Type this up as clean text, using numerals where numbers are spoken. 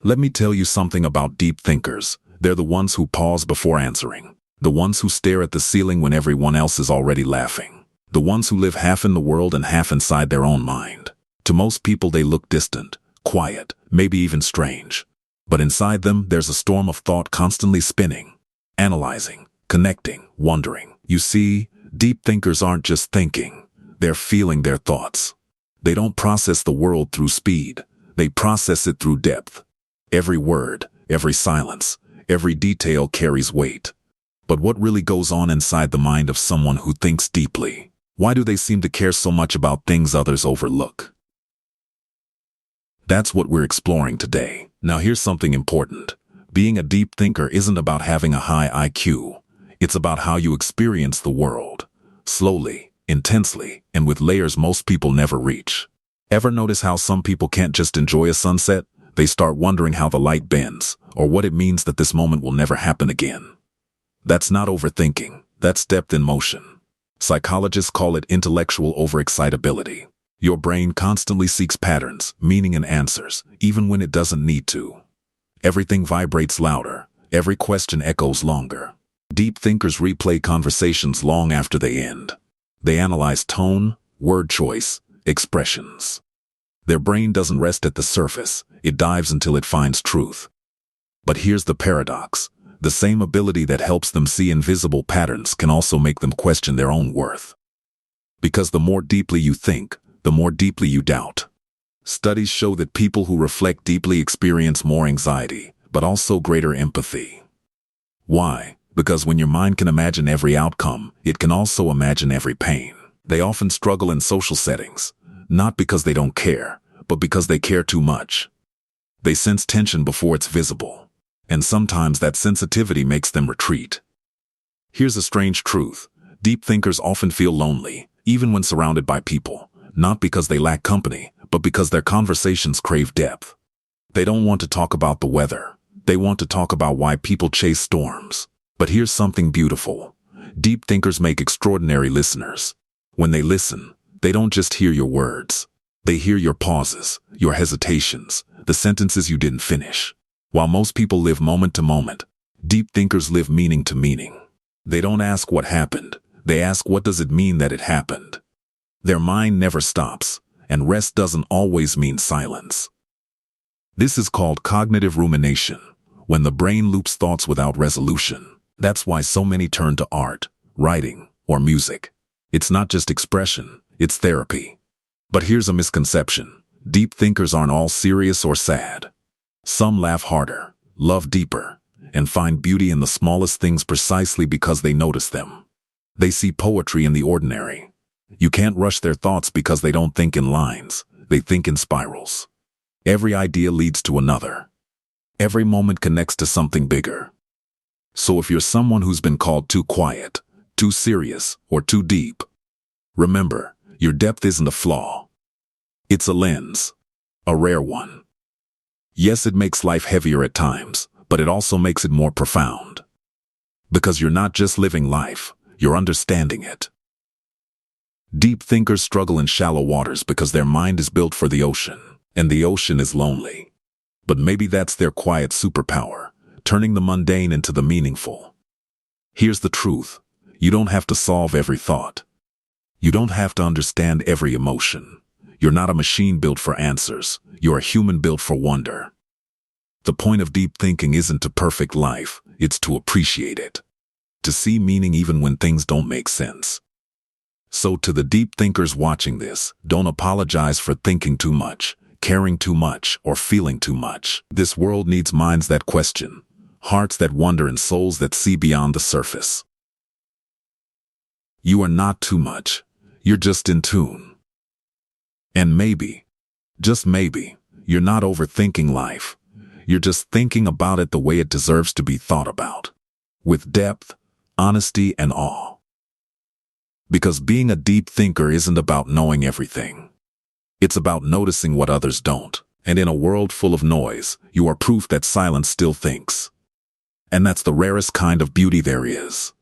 Let me tell you something about deep thinkers. They're the ones who pause before answering. The ones who stare at the ceiling when everyone else is already laughing. The ones who live half in the world and half inside their own mind. To most people they look distant, quiet, maybe even strange. But inside them there's a storm of thought constantly spinning, analyzing, connecting, wondering. You see, deep thinkers aren't just thinking. They're feeling their thoughts. They don't process the world through speed. They process it through depth. Every word, every silence, every detail carries weight. But what really goes on inside the mind of someone who thinks deeply? Why do they seem to care so much about things others overlook? That's what we're exploring today. Now here's something important. Being a deep thinker isn't about having a high IQ. It's about how you experience the world. Slowly, intensely, and with layers most people never reach. Ever notice how some people can't just enjoy a sunset? They start wondering how the light bends, or what it means that this moment will never happen again. That's not overthinking. That's depth in motion. Psychologists call it intellectual overexcitability. Your brain constantly seeks patterns, meaning, and answers, even when it doesn't need to. Everything vibrates louder. Every question echoes longer. Deep thinkers replay conversations long after they end. They analyze tone, word choice, expressions. Their brain doesn't rest at the surface. It dives until it finds truth. But here's the paradox. The same ability that helps them see invisible patterns can also make them question their own worth. Because the more deeply you think, the more deeply you doubt. Studies show that people who reflect deeply experience more anxiety, but also greater empathy. Why? Because when your mind can imagine every outcome, it can also imagine every pain. They often struggle in social settings, not because they don't care, but because they care too much. They sense tension before it's visible. And sometimes that sensitivity makes them retreat. Here's a strange truth. Deep thinkers often feel lonely, even when surrounded by people, not because they lack company, but because their conversations crave depth. They don't want to talk about the weather. They want to talk about why people chase storms. But here's something beautiful. Deep thinkers make extraordinary listeners. When they listen, they don't just hear your words. They hear your pauses, your hesitations, the sentences you didn't finish. While most people live moment to moment, deep thinkers live meaning to meaning. They don't ask what happened. They ask what does it mean that it happened. Their mind never stops, and rest doesn't always mean silence. This is called cognitive rumination, when the brain loops thoughts without resolution. That's why so many turn to art, writing, or music. It's not just expression, it's therapy. But here's a misconception. Deep thinkers aren't all serious or sad. Some laugh harder, love deeper, and find beauty in the smallest things precisely because they notice them. They see poetry in the ordinary. You can't rush their thoughts because they don't think in lines. They think in spirals. Every idea leads to another. Every moment connects to something bigger. So if you're someone who's been called too quiet, too serious, or too deep, remember, your depth isn't a flaw. It's a lens, a rare one. Yes, it makes life heavier at times, but it also makes it more profound. Because you're not just living life, you're understanding it. Deep thinkers struggle in shallow waters because their mind is built for the ocean, and the ocean is lonely. But maybe that's their quiet superpower, turning the mundane into the meaningful. Here's the truth. You don't have to solve every thought. You don't have to understand every emotion. You're not a machine built for answers. You're a human built for wonder. The point of deep thinking isn't to perfect life, it's to appreciate it. To see meaning even when things don't make sense. So to the deep thinkers watching this, don't apologize for thinking too much, caring too much, or feeling too much. This world needs minds that question, hearts that wonder, and souls that see beyond the surface. You are not too much. You're just in tune. And maybe, just maybe, you're not overthinking life. You're just thinking about it the way it deserves to be thought about. With depth, honesty, and awe. Because being a deep thinker isn't about knowing everything. It's about noticing what others don't. And in a world full of noise, you are proof that silence still thinks. And that's the rarest kind of beauty there is.